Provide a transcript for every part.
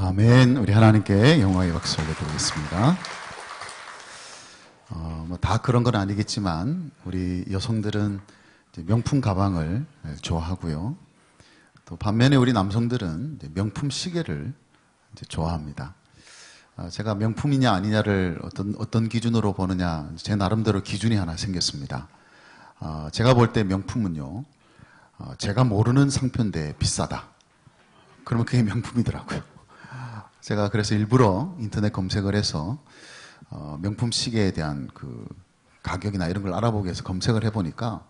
아멘. 우리 하나님께 영광의 박수 올려드리겠습니다. 다 그런 건 아니겠지만 우리 여성들은 이제 명품 가방을 좋아하고요. 또 반면에 우리 남성들은 이제 명품 시계를 이제 좋아합니다. 제가 명품이냐 아니냐를 어떤 기준으로 보느냐, 제 나름대로 기준이 하나 생겼습니다. 제가 볼 때 명품은요, 제가 모르는 상표인데 비싸다. 그러면 그게 명품이더라고요. 제가 그래서 일부러 인터넷 검색을 해서 명품 시계에 대한 그 가격이나 이런 걸 알아보기 위해서 검색을 해보니까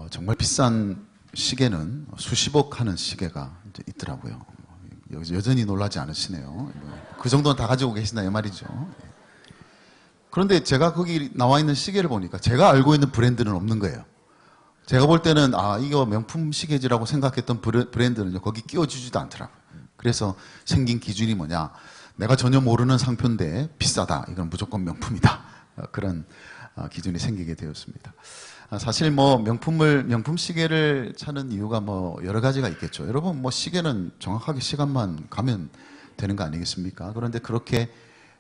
정말 비싼 시계는 수십억 하는 시계가 이제 있더라고요. 여전히 놀라지 않으시네요. 그 정도는 다 가지고 계신다 이 말이죠. 그런데 제가 거기 나와 있는 시계를 보니까 제가 알고 있는 브랜드는 없는 거예요. 제가 볼 때는 이거 명품 시계지라고 생각했던 브랜드는 거기 끼워주지도 않더라고요. 그래서 생긴 기준이 뭐냐, 내가 전혀 모르는 상표인데 비싸다, 이건 무조건 명품이다, 그런 기준이 생기게 되었습니다. 사실 명품 시계를 찾는 이유가 여러 가지가 있겠죠. 여러분 시계는 정확하게 시간만 가면 되는 거 아니겠습니까? 그런데 그렇게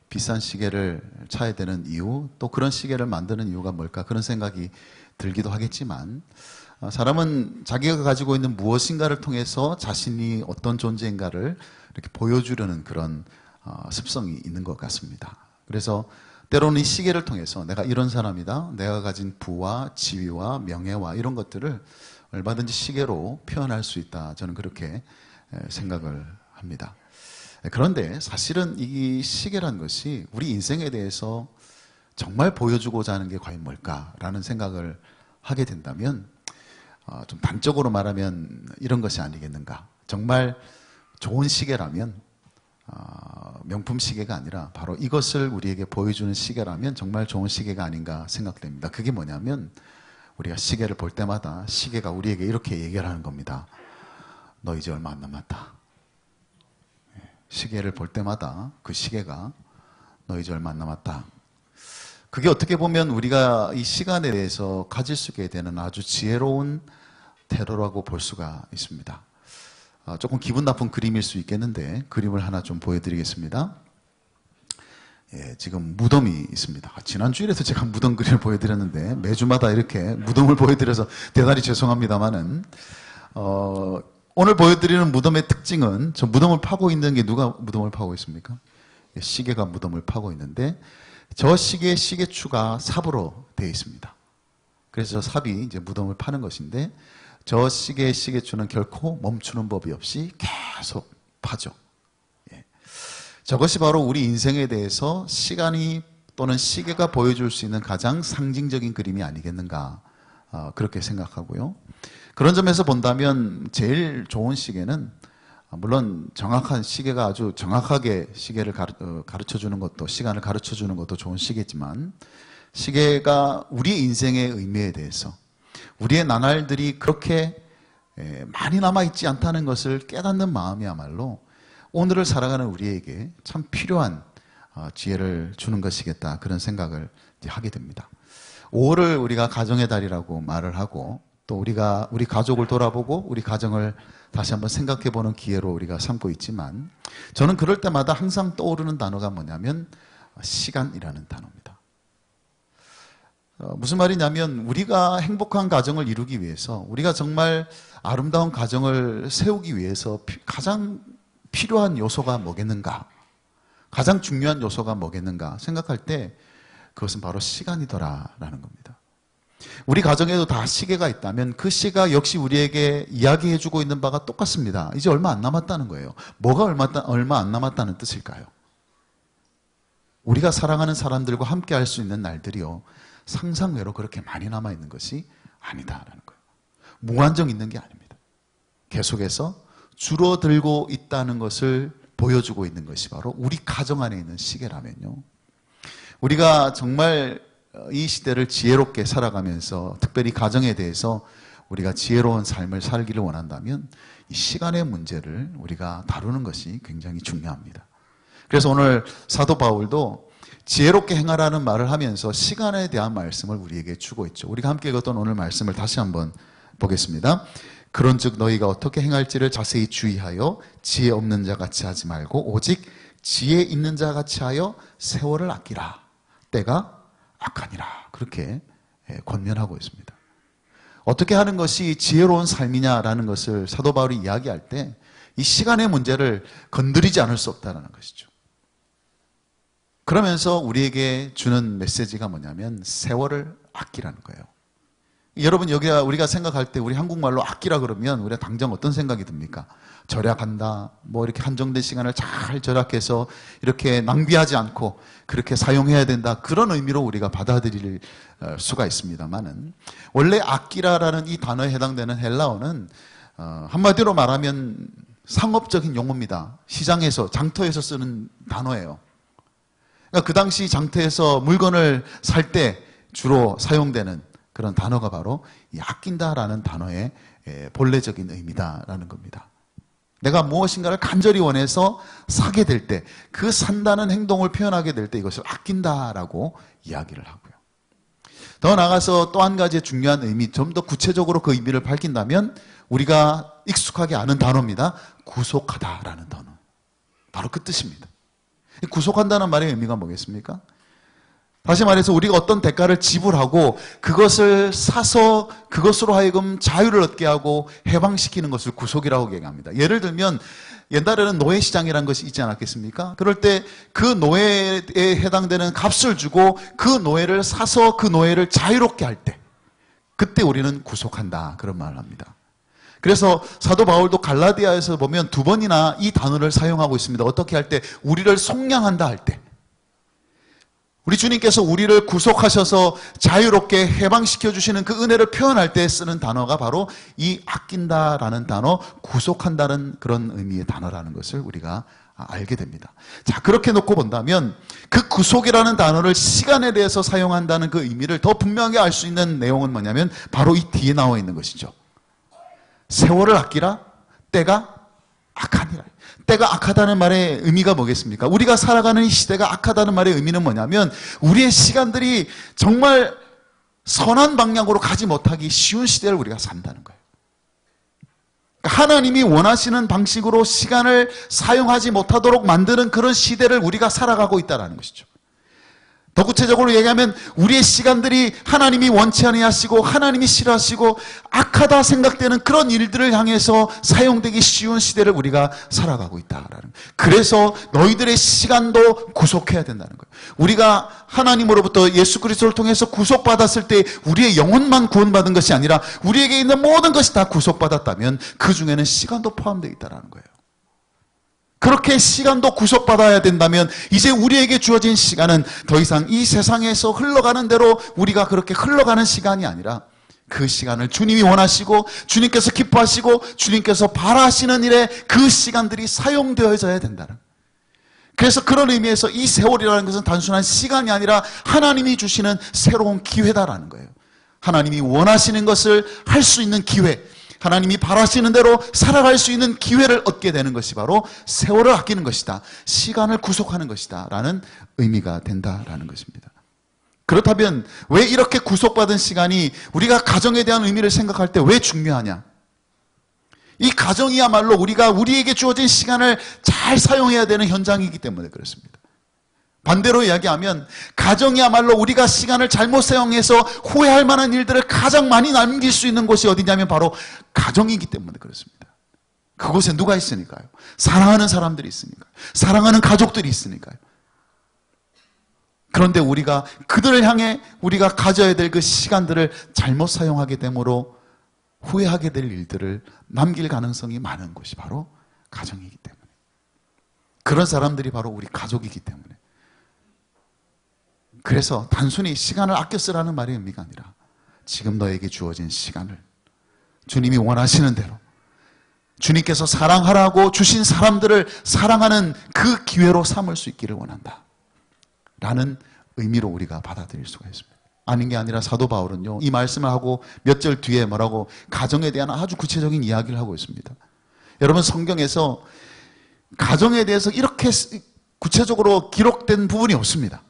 비싼 시계를 차야 되는 이유, 또 그런 시계를 만드는 이유가 뭘까, 그런 생각이 들기도 하겠지만, 사람은 자기가 가지고 있는 무엇인가를 통해서 자신이 어떤 존재인가를 이렇게 보여주려는 그런 습성이 있는 것 같습니다. 그래서 때로는 이 시계를 통해서 내가 이런 사람이다, 내가 가진 부와 지위와 명예와 이런 것들을 얼마든지 시계로 표현할 수 있다, 저는 그렇게 생각을 합니다. 그런데 사실은 이 시계란 것이 우리 인생에 대해서 정말 보여주고자 하는 게 과연 뭘까라는 생각을 하게 된다면, 좀 단적으로 말하면 이런 것이 아니겠는가. 정말 좋은 시계라면 명품 시계가 아니라 바로 이것을 우리에게 보여주는 시계라면 정말 좋은 시계가 아닌가 생각됩니다. 그게 뭐냐면, 우리가 시계를 볼 때마다 시계가 우리에게 이렇게 얘기를 하는 겁니다. 너 이제 얼마 안 남았다. 시계를 볼 때마다 그 시계가 너 이제 얼마 안 남았다. 그게 어떻게 보면 우리가 이 시간에 대해서 가질 수 있게 되는 아주 지혜로운 테러라고 볼 수가 있습니다. 조금 기분 나쁜 그림일 수 있겠는데 그림을 하나 좀 보여드리겠습니다. 지금 무덤이 있습니다. 지난주일에도 제가 무덤 그림을 보여드렸는데 매주마다 이렇게 무덤을 보여드려서 대단히 죄송합니다만은, 오늘 보여드리는 무덤의 특징은, 저 무덤을 파고 있는 게 누가 무덤을 파고 있습니까? 시계가 무덤을 파고 있는데, 저 시계의 시계추가 삽으로 되어 있습니다. 그래서 저 삽이 이제 무덤을 파는 것인데, 저 시계의 시계추는 결코 멈추는 법이 없이 계속 파죠. 저것이 바로 우리 인생에 대해서 시간이 또는 시계가 보여줄 수 있는 가장 상징적인 그림이 아니겠는가, 그렇게 생각하고요. 그런 점에서 본다면 제일 좋은 시계는, 물론 정확한 시계가 아주 정확하게 시계를 가르쳐주는 것도, 시간을 가르쳐주는 것도 좋은 시계지만, 시계가 우리 인생의 의미에 대해서, 우리의 나날들이 그렇게 많이 남아있지 않다는 것을 깨닫는 마음이야말로 오늘을 살아가는 우리에게 참 필요한 지혜를 주는 것이겠다, 그런 생각을 하게 됩니다. 5월을 우리가 가정의 달이라고 말을 하고, 또 우리가 우리 가족을 돌아보고 우리 가정을 다시 한번 생각해보는 기회로 우리가 삼고 있지만, 저는 그럴 때마다 항상 떠오르는 단어가 뭐냐면 시간이라는 단어입니다. 무슨 말이냐면, 우리가 행복한 가정을 이루기 위해서, 우리가 정말 아름다운 가정을 세우기 위해서 가장 필요한 요소가 뭐겠는가, 가장 중요한 요소가 뭐겠는가 생각할 때 그것은 바로 시간이더라라는 겁니다. 우리 가정에도 다 시계가 있다면 그 시가 역시 우리에게 이야기해주고 있는 바가 똑같습니다. 이제 얼마 안 남았다는 거예요. 뭐가 얼마 안 남았다는 뜻일까요? 우리가 사랑하는 사람들과 함께 할 수 있는 날들이요, 상상외로 그렇게 많이 남아있는 것이 아니다라는 거예요. 무한정 있는 게 아닙니다. 계속해서 줄어들고 있다는 것을 보여주고 있는 것이 바로 우리 가정 안에 있는 시계라면요, 우리가 정말 이 시대를 지혜롭게 살아가면서, 특별히 가정에 대해서 우리가 지혜로운 삶을 살기를 원한다면 이 시간의 문제를 우리가 다루는 것이 굉장히 중요합니다. 그래서 오늘 사도 바울도 지혜롭게 행하라는 말을 하면서 시간에 대한 말씀을 우리에게 주고 있죠. 우리가 함께 읽었던 오늘 말씀을 다시 한번 보겠습니다. 그런즉 너희가 어떻게 행할지를 자세히 주의하여 지혜 없는 자 같이 하지 말고 오직 지혜 있는 자 같이 하여 세월을 아끼라. 때가 악하니라. 그렇게 권면하고 있습니다. 어떻게 하는 것이 지혜로운 삶이냐라는 것을 사도 바울이 이야기할 때 이 시간의 문제를 건드리지 않을 수 없다는 것이죠. 그러면서 우리에게 주는 메시지가 뭐냐면 세월을 아끼라는 거예요. 여러분, 여기가 우리가 생각할 때 우리 한국말로 아끼라 그러면 우리가 당장 어떤 생각이 듭니까? 절약한다, 뭐 이렇게 한정된 시간을 잘 절약해서 이렇게 낭비하지 않고 그렇게 사용해야 된다, 그런 의미로 우리가 받아들일 수가 있습니다만은, 원래 아끼라라는 이 단어에 해당되는 헬라어는 한마디로 말하면 상업적인 용어입니다. 시장에서, 장터에서 쓰는 단어예요. 그러니까 그 당시 장터에서 물건을 살 때 주로 사용되는 그런 단어가 바로 이 아낀다라는 단어의 본래적인 의미다라는 겁니다. 내가 무엇인가를 간절히 원해서 사게 될 때, 그 산다는 행동을 표현하게 될 때 이것을 아낀다라고 이야기를 하고요. 더 나아가서 또 한 가지 중요한 의미, 좀 더 구체적으로 그 의미를 밝힌다면 우리가 익숙하게 아는 단어입니다. 구속하다라는 단어. 바로 그 뜻입니다. 구속한다는 말의 의미가 뭐겠습니까? 다시 말해서 우리가 어떤 대가를 지불하고 그것을 사서 그것으로 하여금 자유를 얻게 하고 해방시키는 것을 구속이라고 얘기합니다. 예를 들면 옛날에는 노예시장이라는 것이 있지 않았겠습니까? 그럴 때 그 노예에 해당되는 값을 주고 그 노예를 사서 그 노예를 자유롭게 할 때, 그때 우리는 구속한다, 그런 말을 합니다. 그래서 사도 바울도 갈라디아에서 보면 두 번이나 이 단어를 사용하고 있습니다. 어떻게 할 때? 우리를 속량한다 할 때. 우리 주님께서 우리를 구속하셔서 자유롭게 해방시켜 주시는 그 은혜를 표현할 때 쓰는 단어가 바로 이 아낀다라는 단어, 구속한다는 그런 의미의 단어라는 것을 우리가 알게 됩니다. 자, 그렇게 놓고 본다면 그 구속이라는 단어를 시간에 대해서 사용한다는 그 의미를 더 분명하게 알 수 있는 내용은 뭐냐면 바로 이 뒤에 나와 있는 것이죠. 세월을 아끼라, 때가 악하니라. 때가 악하다는 말의 의미가 뭐겠습니까? 우리가 살아가는 이 시대가 악하다는 말의 의미는 뭐냐면 우리의 시간들이 정말 선한 방향으로 가지 못하기 쉬운 시대를 우리가 산다는 거예요. 하나님이 원하시는 방식으로 시간을 사용하지 못하도록 만드는 그런 시대를 우리가 살아가고 있다는 것이죠. 더 구체적으로 얘기하면 우리의 시간들이 하나님이 원치 아니하시고 하나님이 싫어하시고 악하다 생각되는 그런 일들을 향해서 사용되기 쉬운 시대를 우리가 살아가고 있다라는 거예요. 그래서 너희들의 시간도 구속해야 된다는 거예요. 우리가 하나님으로부터 예수 그리스도를 통해서 구속받았을 때 우리의 영혼만 구원받은 것이 아니라 우리에게 있는 모든 것이 다 구속받았다면 그 중에는 시간도 포함되어 있다는 거예요. 그렇게 시간도 구속받아야 된다면 이제 우리에게 주어진 시간은 더 이상 이 세상에서 흘러가는 대로 우리가 그렇게 흘러가는 시간이 아니라 그 시간을 주님이 원하시고 주님께서 기뻐하시고 주님께서 바라시는 일에 그 시간들이 사용되어져야 된다는. 그래서 그런 의미에서 이 세월이라는 것은 단순한 시간이 아니라 하나님이 주시는 새로운 기회다라는 거예요. 하나님이 원하시는 것을 할 수 있는 기회, 하나님이 바라시는 대로 살아갈 수 있는 기회를 얻게 되는 것이 바로 세월을 아끼는 것이다, 시간을 구속하는 것이다 라는 의미가 된다라는 것입니다. 그렇다면 왜 이렇게 구속받은 시간이 우리가 가정에 대한 의미를 생각할 때 왜 중요하냐? 이 가정이야말로 우리에게 주어진 시간을 잘 사용해야 되는 현장이기 때문에 그렇습니다. 반대로 이야기하면 가정이야말로 우리가 시간을 잘못 사용해서 후회할 만한 일들을 가장 많이 남길 수 있는 곳이 어디냐면 바로 가정이기 때문에 그렇습니다. 그곳에 누가 있으니까요? 사랑하는 사람들이 있으니까요. 사랑하는 가족들이 있으니까요. 그런데 우리가 그들을 향해 우리가 가져야 될 그 시간들을 잘못 사용하게 되므로 후회하게 될 일들을 남길 가능성이 많은 곳이 바로 가정이기 때문에, 그런 사람들이 바로 우리 가족이기 때문에, 그래서 단순히 시간을 아껴 쓰라는 말의 의미가 아니라 지금 너에게 주어진 시간을 주님이 원하시는 대로 주님께서 사랑하라고 주신 사람들을 사랑하는 그 기회로 삼을 수 있기를 원한다 라는 의미로 우리가 받아들일 수가 있습니다. 아닌 게 아니라 사도 바울은요, 이 말씀을 하고 몇 절 뒤에 뭐라고 가정에 대한 아주 구체적인 이야기를 하고 있습니다. 여러분, 성경에서 가정에 대해서 이렇게 구체적으로 기록된 부분이 없습니다.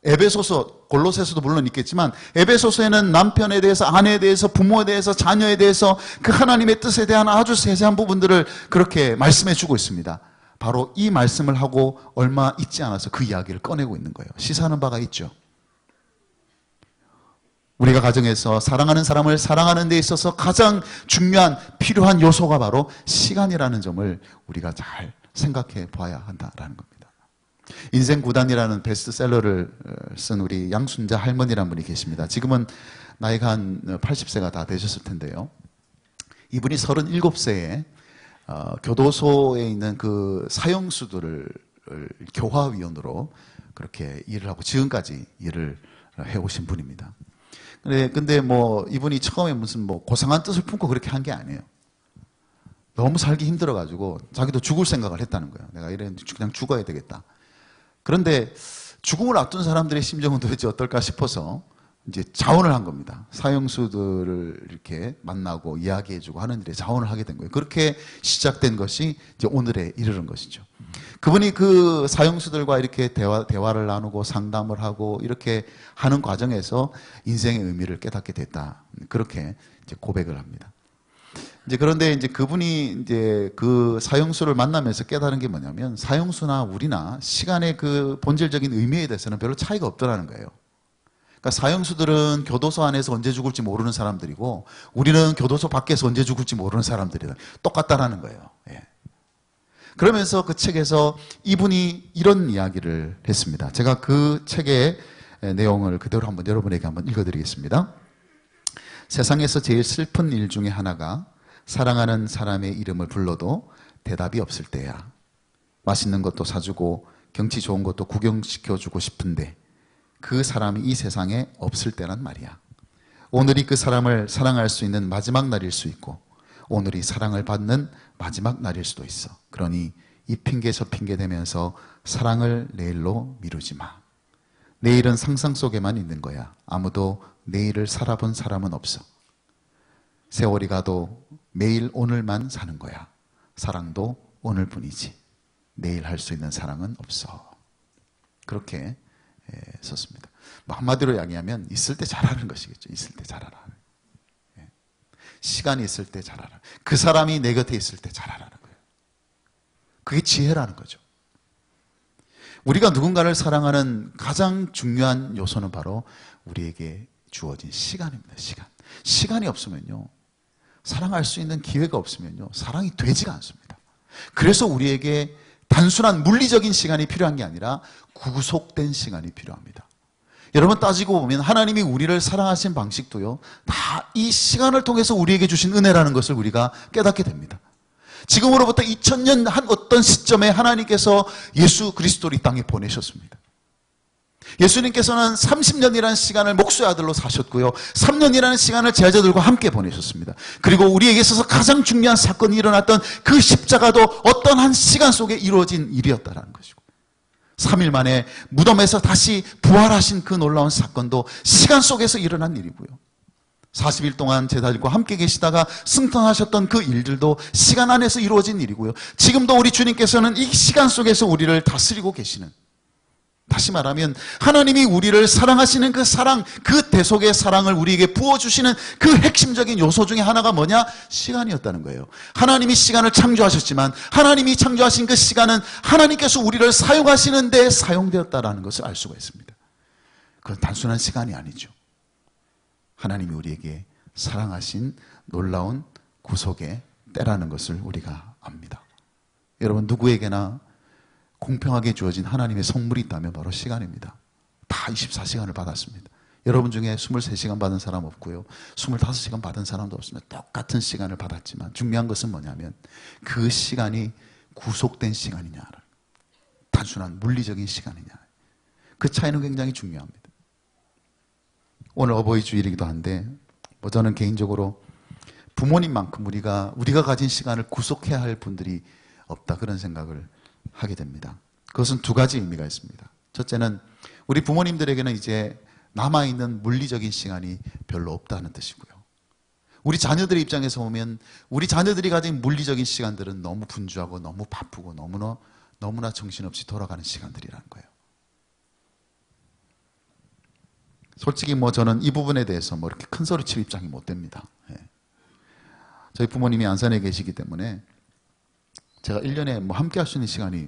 에베소서, 골로새서도 물론 있겠지만 에베소서에는 남편에 대해서, 아내에 대해서, 부모에 대해서, 자녀에 대해서 그 하나님의 뜻에 대한 아주 세세한 부분들을 그렇게 말씀해 주고 있습니다. 바로 이 말씀을 하고 얼마 있지 않아서 그 이야기를 꺼내고 있는 거예요. 시사하는 바가 있죠. 우리가 가정에서 사랑하는 사람을 사랑하는 데 있어서 가장 중요한 필요한 요소가 바로 시간이라는 점을 우리가 잘 생각해 봐야 한다라는 겁니다. 인생 구단이라는 베스트셀러를 쓴 우리 양순자 할머니라는 분이 계십니다. 지금은 나이가 한 80세가 다 되셨을 텐데요. 이분이 37세에 교도소에 있는 그 사형수들을 교화위원으로 그렇게 일을 하고 지금까지 일을 해오신 분입니다. 근데 뭐 이분이 처음에 무슨 뭐 고상한 뜻을 품고 그렇게 한 게 아니에요. 너무 살기 힘들어가지고 자기도 죽을 생각을 했다는 거예요. 내가 이랬는데 그냥 죽어야 되겠다. 그런데 죽음을 앞둔 사람들의 심정은 도대체 어떨까 싶어서 이제 자원을 한 겁니다. 사형수들을 이렇게 만나고 이야기해주고 하는 일에 자원을 하게 된 거예요. 그렇게 시작된 것이 이제 오늘에 이르는 것이죠. 그분이 그 사형수들과 이렇게 대화를 나누고 상담을 하고 이렇게 하는 과정에서 인생의 의미를 깨닫게 됐다. 그렇게 이제 고백을 합니다. 이제 그런데 이제 그분이 이제 그 사형수를 만나면서 깨달은 게 뭐냐면 사형수나 우리나 시간의 그 본질적인 의미에 대해서는 별로 차이가 없더라는 거예요. 그러니까 사형수들은 교도소 안에서 언제 죽을지 모르는 사람들이고 우리는 교도소 밖에서 언제 죽을지 모르는 사람들이다. 똑같다라는 거예요. 예. 그러면서 그 책에서 이분이 이런 이야기를 했습니다. 제가 그 책의 내용을 그대로 한번 여러분에게 한번 읽어드리겠습니다. 세상에서 제일 슬픈 일 중에 하나가 사랑하는 사람의 이름을 불러도 대답이 없을 때야. 맛있는 것도 사주고 경치 좋은 것도 구경시켜주고 싶은데 그 사람이 이 세상에 없을 때란 말이야. 오늘이 그 사람을 사랑할 수 있는 마지막 날일 수 있고 오늘이 사랑을 받는 마지막 날일 수도 있어. 그러니 이 핑계 저 핑계 대면서 사랑을 내일로 미루지 마. 내일은 상상 속에만 있는 거야. 아무도 내일을 살아본 사람은 없어. 세월이 가도 매일 오늘만 사는 거야. 사랑도 오늘뿐이지. 내일 할 수 있는 사랑은 없어. 그렇게 썼습니다. 뭐 한마디로 이야기하면 있을 때 잘하는 것이겠죠. 있을 때 잘하라. 시간이 있을 때 잘하라. 그 사람이 내 곁에 있을 때 잘하라는 거예요. 그게 지혜라는 거죠. 우리가 누군가를 사랑하는 가장 중요한 요소는 바로 우리에게 주어진 시간입니다. 시간. 시간이 없으면요. 사랑할 수 있는 기회가 없으면요. 사랑이 되지가 않습니다. 그래서 우리에게 단순한 물리적인 시간이 필요한 게 아니라 구속된 시간이 필요합니다. 여러분 따지고 보면 하나님이 우리를 사랑하신 방식도요. 다 이 시간을 통해서 우리에게 주신 은혜라는 것을 우리가 깨닫게 됩니다. 지금으로부터 2000년 한 어떤 시점에 하나님께서 예수 그리스도를 이 땅에 보내셨습니다. 예수님께서는 30년이라는 시간을 목수의 아들로 사셨고요. 3년이라는 시간을 제자들과 함께 보내셨습니다. 그리고 우리에게 있어서 가장 중요한 사건이 일어났던 그 십자가도 어떤 한 시간 속에 이루어진 일이었다는 것이고 3일 만에 무덤에서 다시 부활하신 그 놀라운 사건도 시간 속에서 일어난 일이고요. 40일 동안 제자들과 함께 계시다가 승천하셨던 그 일들도 시간 안에서 이루어진 일이고요. 지금도 우리 주님께서는 이 시간 속에서 우리를 다스리고 계시는, 다시 말하면 하나님이 우리를 사랑하시는 그 사랑, 그 대속의 사랑을 우리에게 부어주시는 그 핵심적인 요소 중에 하나가 뭐냐? 시간이었다는 거예요. 하나님이 시간을 창조하셨지만 하나님이 창조하신 그 시간은 하나님께서 우리를 사용하시는 데 사용되었다는 것을 알 수가 있습니다. 그건 단순한 시간이 아니죠. 하나님이 우리에게 사랑하신 놀라운 구속의 때라는 것을 우리가 압니다. 여러분 누구에게나 공평하게 주어진 하나님의 선물이 있다면 바로 시간입니다. 다 24시간을 받았습니다. 여러분 중에 23시간 받은 사람 없고요. 25시간 받은 사람도 없습니다. 똑같은 시간을 받았지만 중요한 것은 뭐냐면 그 시간이 구속된 시간이냐, 단순한 물리적인 시간이냐, 그 차이는 굉장히 중요합니다. 오늘 어버이 주일이기도 한데 저는 개인적으로 부모님만큼 우리가 가진 시간을 구속해야 할 분들이 없다, 그런 생각을 하게 됩니다. 그것은 두 가지 의미가 있습니다. 첫째는 우리 부모님들에게는 이제 남아있는 물리적인 시간이 별로 없다는 뜻이고요. 우리 자녀들의 입장에서 보면 우리 자녀들이 가진 물리적인 시간들은 너무 분주하고 너무 바쁘고 너무나 정신없이 돌아가는 시간들이라는 거예요. 솔직히 뭐 저는 이 부분에 대해서 뭐 이렇게 큰 소리 칠 입장이 못 됩니다. 예. 저희 부모님이 안산에 계시기 때문에 제가 1년에 뭐 함께 할 수 있는 시간이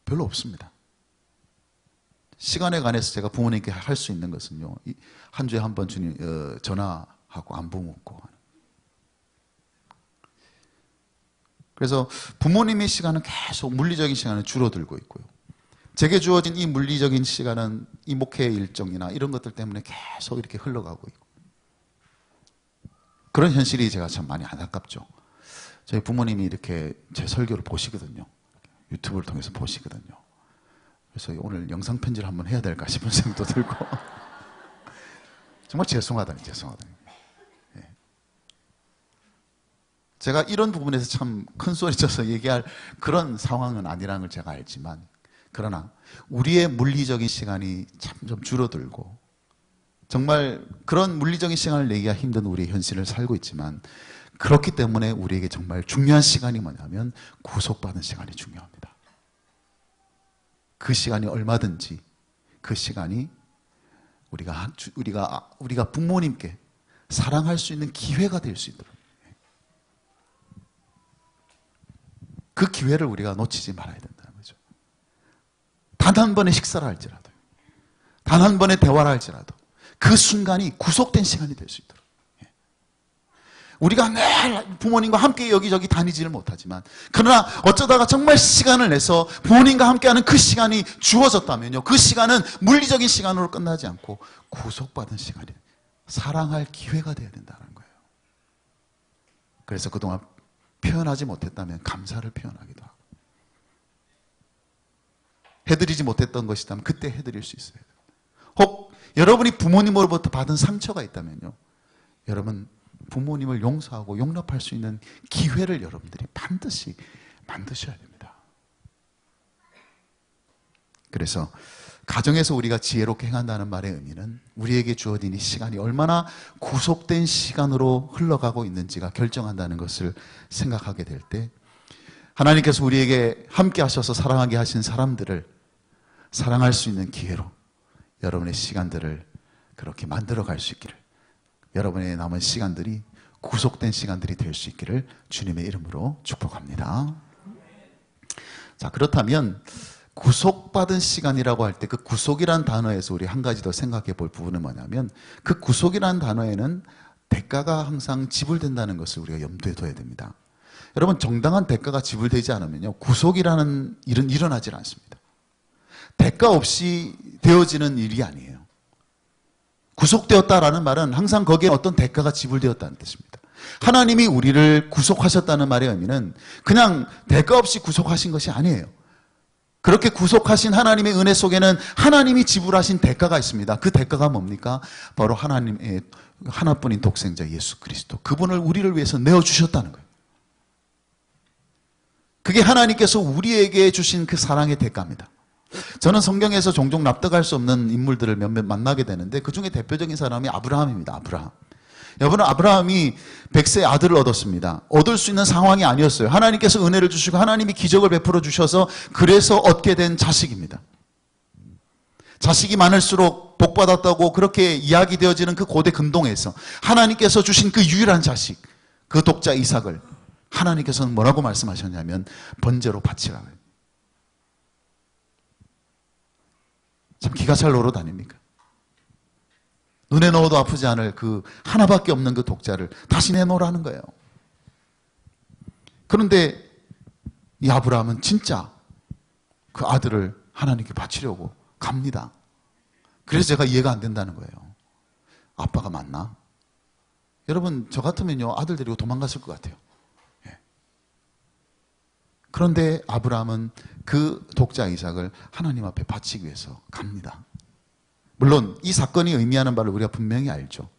별로 없습니다. 시간에 관해서 제가 부모님께 할 수 있는 것은요, 한 주에 한 번 주님 전화하고 안부 묻고. 그래서 부모님의 시간은 계속 물리적인 시간은 줄어들고 있고요. 제게 주어진 이 물리적인 시간은 이 목회의 일정이나 이런 것들 때문에 계속 이렇게 흘러가고 있고, 그런 현실이 제가 참 많이 안타깝죠. 저희 부모님이 이렇게 제 설교를 보시거든요. 유튜브를 통해서 보시거든요. 그래서 오늘 영상 편지를 한번 해야 될까 싶은 생각도 들고 정말 죄송하다. 예. 제가 이런 부분에서 참 큰 소리 쳐서 얘기할 그런 상황은 아니라는 걸 제가 알지만, 그러나 우리의 물리적인 시간이 참 좀 줄어들고 정말 그런 물리적인 시간을 내기가 힘든 우리의 현실을 살고 있지만, 그렇기 때문에 우리에게 정말 중요한 시간이 뭐냐면 구속받은 시간이 중요합니다. 그 시간이 얼마든지 그 시간이 우리가 부모님께 사랑할 수 있는 기회가 될 수 있도록, 그 기회를 우리가 놓치지 말아야 된다는 거죠. 단 한 번의 식사를 할지라도, 단 한 번의 대화를 할지라도 그 순간이 구속된 시간이 될 수 있도록. 우리가 늘 부모님과 함께 여기저기 다니지를 못하지만, 그러나 어쩌다가 정말 시간을 내서 부모님과 함께하는 그 시간이 주어졌다면요, 그 시간은 물리적인 시간으로 끝나지 않고 구속받은 시간이, 사랑할 기회가 되어야 된다는 거예요. 그래서 그동안 표현하지 못했다면 감사를 표현하기도 하고, 해드리지 못했던 것이라면 그때 해드릴 수 있어야 돼요. 혹 여러분이 부모님으로부터 받은 상처가 있다면요, 여러분 부모님을 용서하고 용납할 수 있는 기회를 여러분들이 반드시 만드셔야 됩니다. 그래서 가정에서 우리가 지혜롭게 행한다는 말의 의미는 우리에게 주어진 이 시간이 얼마나 구속된 시간으로 흘러가고 있는지가 결정한다는 것을 생각하게 될 때, 하나님께서 우리에게 함께 하셔서 사랑하게 하신 사람들을 사랑할 수 있는 기회로 여러분의 시간들을 그렇게 만들어 갈 수 있기를, 여러분의 남은 시간들이 구속된 시간들이 될 수 있기를 주님의 이름으로 축복합니다. 자, 그렇다면 구속받은 시간이라고 할 때 그 구속이란 단어에서 우리 한 가지 더 생각해 볼 부분은 뭐냐면, 그 구속이란 단어에는 대가가 항상 지불된다는 것을 우리가 염두에 둬야 됩니다. 여러분, 정당한 대가가 지불되지 않으면요, 구속이라는 일은 일어나질 않습니다. 대가 없이 되어지는 일이 아니에요. 구속되었다라는 말은 항상 거기에 어떤 대가가 지불되었다는 뜻입니다. 하나님이 우리를 구속하셨다는 말의 의미는 그냥 대가 없이 구속하신 것이 아니에요. 그렇게 구속하신 하나님의 은혜 속에는 하나님이 지불하신 대가가 있습니다. 그 대가가 뭡니까? 바로 하나님의 하나뿐인 독생자 예수 그리스도, 그분을 우리를 위해서 내어주셨다는 거예요. 그게 하나님께서 우리에게 주신 그 사랑의 대가입니다. 저는 성경에서 종종 납득할 수 없는 인물들을 몇몇 만나게 되는데, 그 중에 대표적인 사람이 아브라함입니다. 아브라함. 여러분, 아브라함이 100세의 아들을 얻었습니다. 얻을 수 있는 상황이 아니었어요. 하나님께서 은혜를 주시고 하나님이 기적을 베풀어 주셔서 그래서 얻게 된 자식입니다. 자식이 많을수록 복받았다고 그렇게 이야기되어지는 그 고대 근동에서 하나님께서 주신 그 유일한 자식, 그 독자 이삭을 하나님께서는 뭐라고 말씀하셨냐면 번제로 바치라고 해요. 참 기가 잘 놀아 다닙니까? 눈에 넣어도 아프지 않을 그 하나밖에 없는 그 독자를 다시 내놓으라는 거예요. 그런데 이 아브라함은 진짜 그 아들을 하나님께 바치려고 갑니다. 그래서 제가 이해가 안 된다는 거예요. 아빠가 맞나? 여러분, 저 같으면요, 아들 데리고 도망갔을 것 같아요. 예. 그런데 아브라함은 그 독자 이삭을 하나님 앞에 바치기 위해서 갑니다. 물론 이 사건이 의미하는 바를 우리가 분명히 알죠.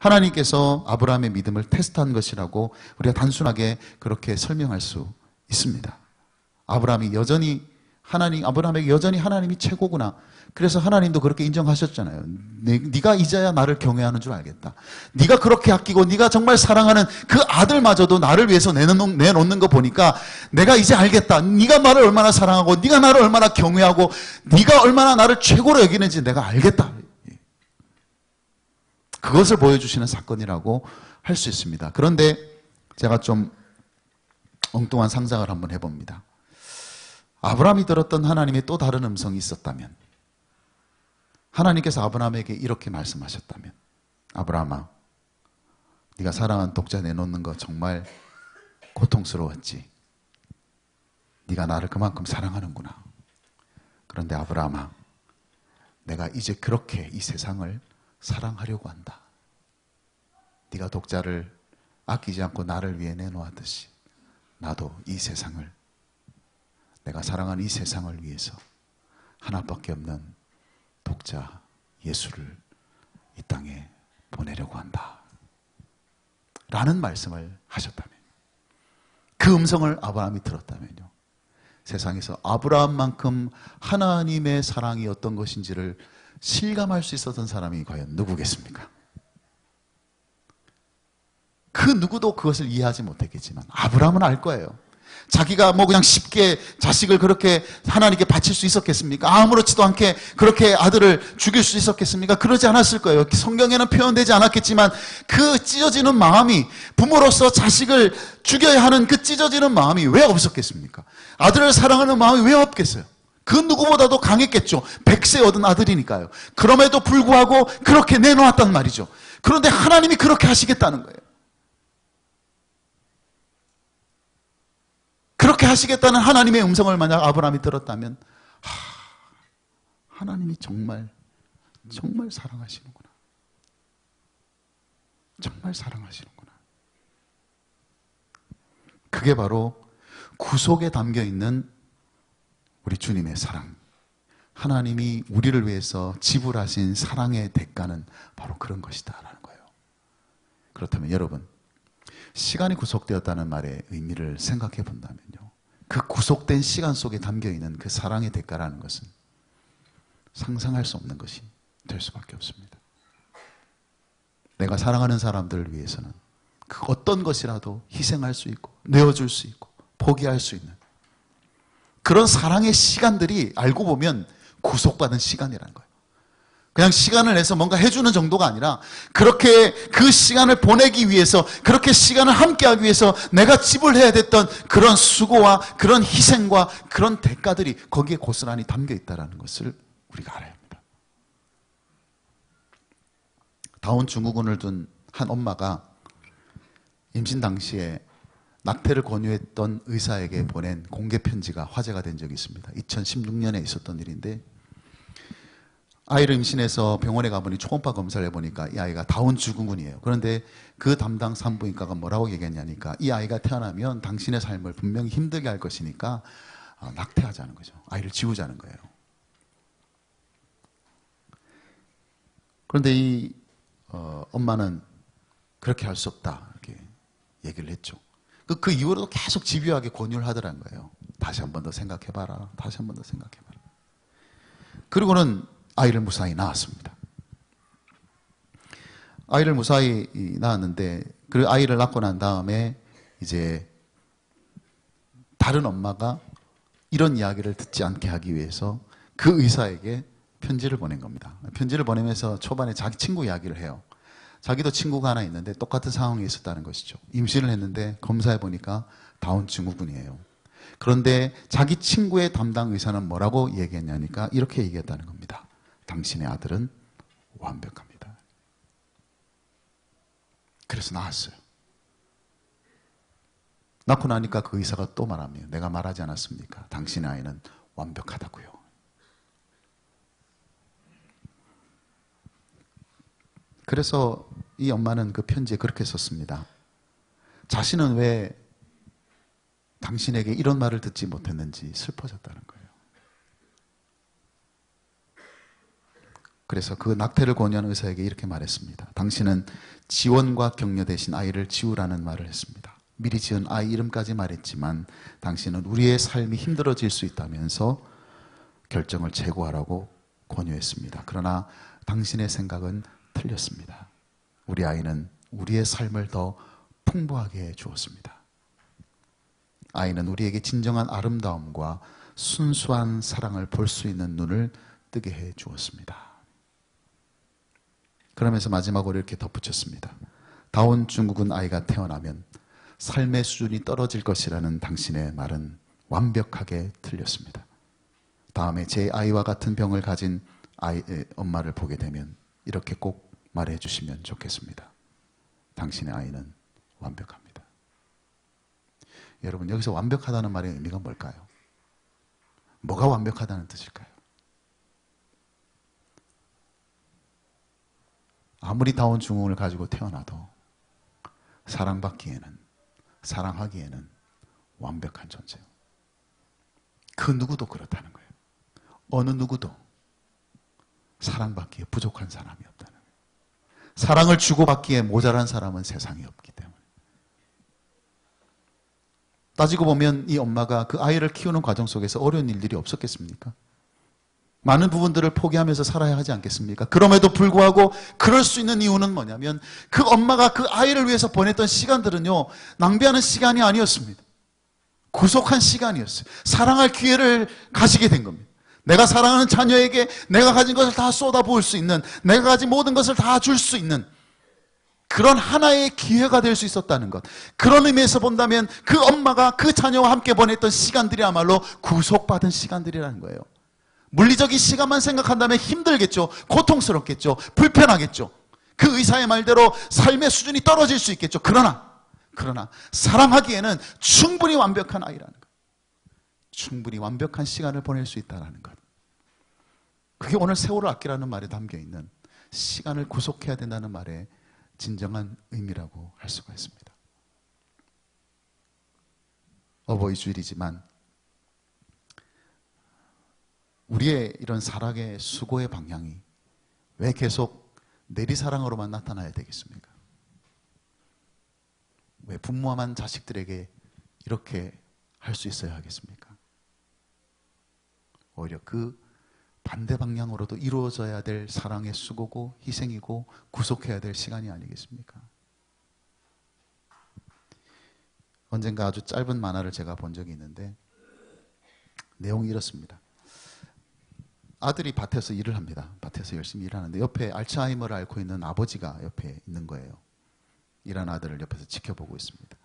하나님께서 아브라함의 믿음을 테스트한 것이라고 우리가 단순하게 그렇게 설명할 수 있습니다. 아브라함에게 여전히 하나님이 최고구나. 그래서 하나님도 그렇게 인정하셨잖아요. 네가 이제야 나를 경외하는 줄 알겠다. 네가 그렇게 아끼고 네가 정말 사랑하는 그 아들마저도 나를 위해서 내놓는 거 보니까 내가 이제 알겠다. 네가 나를 얼마나 사랑하고 네가 나를 얼마나 경외하고 네가 얼마나 나를 최고로 여기는지 내가 알겠다. 그것을 보여주시는 사건이라고 할 수 있습니다. 그런데 제가 좀 엉뚱한 상상을 한번 해봅니다. 아브라함이 들었던 하나님의 또 다른 음성이 있었다면, 하나님께서 아브라함에게 이렇게 말씀하셨다면, 아브라함아, 네가 사랑한 독자 내놓는 거 정말 고통스러웠지. 네가 나를 그만큼 사랑하는구나. 그런데 아브라함아, 내가 이제 그렇게 이 세상을 사랑하려고 한다. 네가 독자를 아끼지 않고 나를 위해 내놓았듯이 나도 이 세상을, 내가 사랑하는 이 세상을 위해서 하나밖에 없는 독자 예수를 이 땅에 보내려고 한다 라는 말씀을 하셨다면, 그 음성을 아브라함이 들었다면요, 세상에서 아브라함만큼 하나님의 사랑이 어떤 것인지를 실감할 수 있었던 사람이 과연 누구겠습니까? 그 누구도 그것을 이해하지 못했겠지만 아브라함은 알 거예요. 자기가 뭐 그냥 쉽게 자식을 그렇게 하나님께 바칠 수 있었겠습니까? 아무렇지도 않게 그렇게 아들을 죽일 수 있었겠습니까? 그러지 않았을 거예요. 성경에는 표현되지 않았겠지만 그 찢어지는 마음이, 부모로서 자식을 죽여야 하는 그 찢어지는 마음이 왜 없었겠습니까? 아들을 사랑하는 마음이 왜 없겠어요? 그 누구보다도 강했겠죠. 100세 얻은 아들이니까요. 그럼에도 불구하고 그렇게 내놓았단 말이죠. 그런데 하나님이 그렇게 하시겠다는 거예요. 그렇게 하시겠다는 하나님의 음성을 만약 아브라함이 들었다면, 하나님이 정말 사랑하시는구나. 정말 사랑하시는구나. 그게 바로 구속에 담겨있는 우리 주님의 사랑, 하나님이 우리를 위해서 지불하신 사랑의 대가는 바로 그런 것이다 라는 거예요. 그렇다면 여러분, 시간이 구속되었다는 말의 의미를 생각해 본다면요, 그 구속된 시간 속에 담겨있는 그 사랑의 대가라는 것은 상상할 수 없는 것이 될 수밖에 없습니다. 내가 사랑하는 사람들을 위해서는 그 어떤 것이라도 희생할 수 있고 내어줄 수 있고 포기할 수 있는 그런 사랑의 시간들이 알고 보면 구속받은 시간이라는 거예요. 그냥 시간을 내서 뭔가 해주는 정도가 아니라, 그렇게 그 시간을 보내기 위해서, 그렇게 시간을 함께하기 위해서 내가 지불해야 됐던 그런 수고와 그런 희생과 그런 대가들이 거기에 고스란히 담겨 있다는 것을 우리가 알아야 합니다. 다운 증후군을 둔 한 엄마가 임신 당시에 낙태를 권유했던 의사에게 보낸 공개 편지가 화제가 된 적이 있습니다. 2016년에 있었던 일인데, 아이를 임신해서 병원에 가보니 초음파 검사를 해보니까 이 아이가 다운 증후군이에요. 그런데 그 담당 산부인과가 뭐라고 얘기했냐니까, 이 아이가 태어나면 당신의 삶을 분명히 힘들게 할 것이니까 낙태하자는 거죠. 아이를 지우자는 거예요. 그런데 이 엄마는 그렇게 할 수 없다 이렇게 얘기를 했죠. 그 이후로도 계속 집요하게 권유를 하더라는 거예요. 다시 한 번 더 생각해봐라. 다시 한 번 더 생각해봐라. 그리고는 아이를 무사히 낳았습니다. 아이를 무사히 낳았는데, 그 아이를 낳고 난 다음에 이제 다른 엄마가 이런 이야기를 듣지 않게 하기 위해서 그 의사에게 편지를 보낸 겁니다. 편지를 보내면서 초반에 자기 친구 이야기를 해요. 자기도 친구가 하나 있는데 똑같은 상황에 있었다는 것이죠. 임신을 했는데 검사해 보니까 다운 증후군이에요. 그런데 자기 친구의 담당 의사는 뭐라고 얘기했냐니까 이렇게 얘기했다는 겁니다. 당신의 아들은 완벽합니다. 그래서 낳았어요. 낳고 나니까 그 의사가 또 말합니다. 내가 말하지 않았습니까? 당신의 아이는 완벽하다고요. 그래서 이 엄마는 그 편지에 그렇게 썼습니다. 자신은 왜 당신에게 이런 말을 듣지 못했는지 슬퍼졌다는 거예요. 그래서 그 낙태를 권유하는 의사에게 이렇게 말했습니다. 당신은 지원과 격려 대신 아이를 지우라는 말을 했습니다. 미리 지은 아이 이름까지 말했지만 당신은 우리의 삶이 힘들어질 수 있다면서 결정을 재고하라고 권유했습니다. 그러나 당신의 생각은 틀렸습니다. 우리 아이는 우리의 삶을 더 풍부하게 해 주었습니다. 아이는 우리에게 진정한 아름다움과 순수한 사랑을 볼 수 있는 눈을 뜨게 해 주었습니다. 그러면서 마지막으로 이렇게 덧붙였습니다. 다운 중국은 아이가 태어나면 삶의 수준이 떨어질 것이라는 당신의 말은 완벽하게 틀렸습니다. 다음에 제 아이와 같은 병을 가진 엄마를 보게 되면 이렇게 꼭 말해 주시면 좋겠습니다. 당신의 아이는 완벽합니다. 여러분, 여기서 완벽하다는 말의 의미가 뭘까요? 뭐가 완벽하다는 뜻일까요? 아무리 다운 증후군을 가지고 태어나도 사랑하기에는 완벽한 존재예요. 그 누구도 그렇다는 거예요. 어느 누구도 사랑받기에 부족한 사람이 없다는 거예요. 사랑을 주고받기에 모자란 사람은 세상에 없기 때문에. 따지고 보면 이 엄마가 그 아이를 키우는 과정 속에서 어려운 일들이 없었겠습니까? 많은 부분들을 포기하면서 살아야 하지 않겠습니까? 그럼에도 불구하고 그럴 수 있는 이유는 뭐냐면 그 엄마가 그 아이를 위해서 보냈던 시간들은요, 낭비하는 시간이 아니었습니다. 구속한 시간이었어요. 사랑할 기회를 가지게 된 겁니다. 내가 사랑하는 자녀에게 내가 가진 것을 다 쏟아부을 수 있는, 내가 가진 모든 것을 다 줄 수 있는 그런 하나의 기회가 될 수 있었다는 것. 그런 의미에서 본다면 그 엄마가 그 자녀와 함께 보냈던 시간들이야말로 구속받은 시간들이라는 거예요. 물리적인 시간만 생각한다면 힘들겠죠. 고통스럽겠죠. 불편하겠죠. 그 의사의 말대로 삶의 수준이 떨어질 수 있겠죠. 그러나 사랑하기에는 충분히 완벽한 아이라는 것. 충분히 완벽한 시간을 보낼 수 있다는 것. 그게 오늘 세월을 아끼라는 말에 담겨있는 시간을 구속해야 된다는 말의 진정한 의미라고 할 수가 있습니다. 어버이 주일이지만 우리의 이런 사랑의 수고의 방향이 왜 계속 내리사랑으로만 나타나야 되겠습니까? 왜 부모만 자식들에게 이렇게 할 수 있어야 하겠습니까? 오히려 그 반대 방향으로도 이루어져야 될 사랑의 수고고 희생이고 구속해야 될 시간이 아니겠습니까? 언젠가 아주 짧은 만화를 제가 본 적이 있는데 내용이 이렇습니다. 아들이 밭에서 일을 합니다. 밭에서 열심히 일하는데 옆에 알츠하이머를 앓고 있는 아버지가 옆에 있는 거예요. 일하는 아들을 옆에서 지켜보고 있습니다.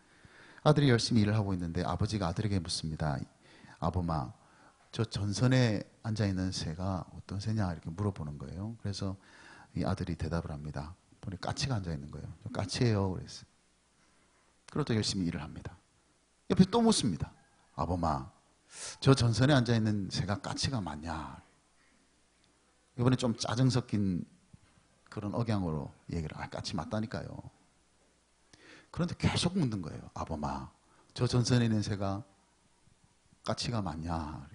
아들이 열심히 일을 하고 있는데 아버지가 아들에게 묻습니다. 아범아, 저 전선에 앉아있는 새가 어떤 새냐 이렇게 물어보는 거예요. 그래서 이 아들이 대답을 합니다. 보니 까치가 앉아있는 거예요. 저 까치예요. 그랬어요. 그리고 또 열심히 일을 합니다. 옆에 또 묻습니다. 아범아, 저 전선에 앉아있는 새가 까치가 맞냐? 이번에 좀 짜증 섞인 그런 억양으로 얘기를, 까치 맞다니까요. 그런데 계속 묻는 거예요. 아범아, 저 전선에 있는 새가 까치가 맞냐?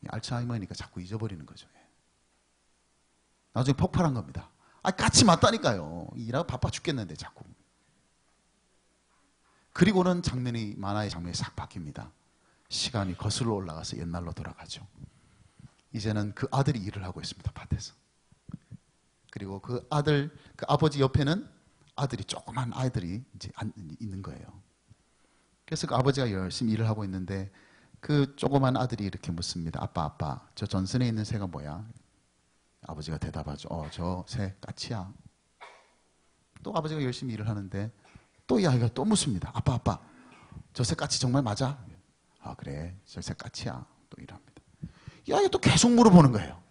알츠하이머니까 자꾸 잊어버리는 거죠. 나중에 폭발한 겁니다. 까치 맞다니까요. 일하고 바빠 죽겠는데 자꾸. 그리고는 만화의 장면이 싹 바뀝니다. 시간이 거슬러 올라가서 옛날로 돌아가죠. 이제는 그 아들이 일을 하고 있습니다. 밭에서. 그리고 그 아버지 옆에는 조그만 아이들이 이제 있는 거예요. 그래서 그 아버지가 열심히 일을 하고 있는데 그 조그만 아들이 이렇게 묻습니다. 아빠, 저 전선에 있는 새가 뭐야? 아버지가 대답하죠. 저 새 까치야. 또 아버지가 열심히 일을 하는데 또 이 아이가 또 묻습니다. 아빠, 저 새 까치 정말 맞아? 그래, 저 새 까치야. 또 이럽니다. 이 아이가 또 계속 물어보는 거예요.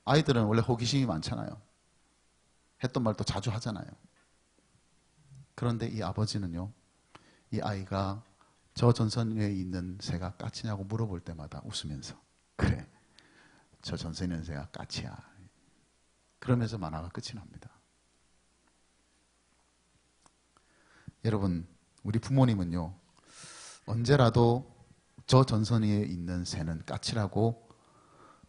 아이들은 원래 호기심이 많잖아요. 했던 말도 자주 하잖아요. 그런데 이 아버지는요, 이 아이가 저 전선 위에 있는 새가 까치냐고 물어볼 때마다 웃으면서, 그래, 저 전선에 있는 새가 까치야. 그러면서 만화가 끝이 납니다. 여러분, 우리 부모님은요, 언제라도 저 전선 위에 있는 새는 까치라고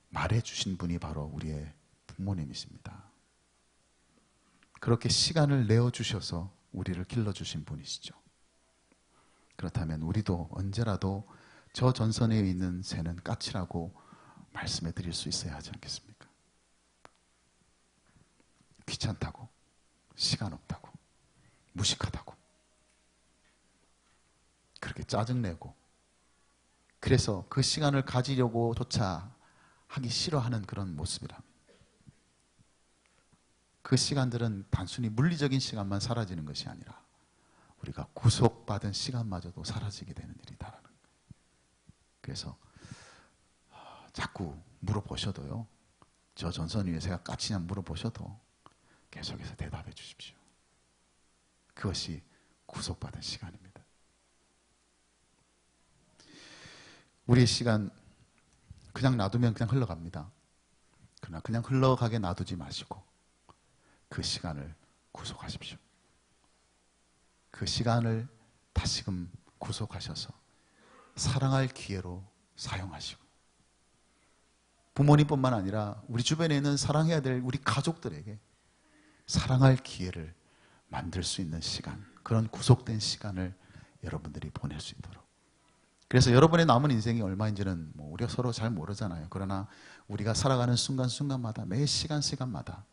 말해주신 분이 바로 우리의 부모님이십니다. 그렇게 시간을 내어주셔서 우리를 길러주신 분이시죠. 그렇다면 우리도 언제라도 저 전선에 있는 새는 까치라고 말씀해 드릴 수 있어야 하지 않겠습니까? 귀찮다고, 시간 없다고, 무식하다고, 그렇게 짜증내고, 그래서 그 시간을 가지려고 조차 하기 싫어하는 그런 모습이랍니다. 그 시간들은 단순히 물리적인 시간만 사라지는 것이 아니라 우리가 구속받은 시간마저도 사라지게 되는 일이다라는 거예요. 그래서 자꾸 물어보셔도요, 저 전선 위에 새가 까치냐 물어보셔도 계속해서 대답해 주십시오. 그것이 구속받은 시간입니다. 우리의 시간 그냥 놔두면 그냥 흘러갑니다. 그러나 그냥 흘러가게 놔두지 마시고 그 시간을 구속하십시오. 그 시간을 다시금 구속하셔서 사랑할 기회로 사용하시고, 부모님뿐만 아니라 우리 주변에 있는 사랑해야 될 우리 가족들에게 사랑할 기회를 만들 수 있는 시간, 그런 구속된 시간을 여러분들이 보낼 수 있도록. 그래서 여러분의 남은 인생이 얼마인지는 우리가 서로 잘 모르잖아요. 그러나 우리가 살아가는 순간순간마다, 매 시간마다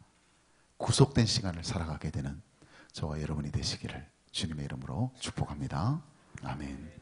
구속된 시간을 살아가게 되는 저와 여러분이 되시기를 주님의 이름으로 축복합니다. 아멘.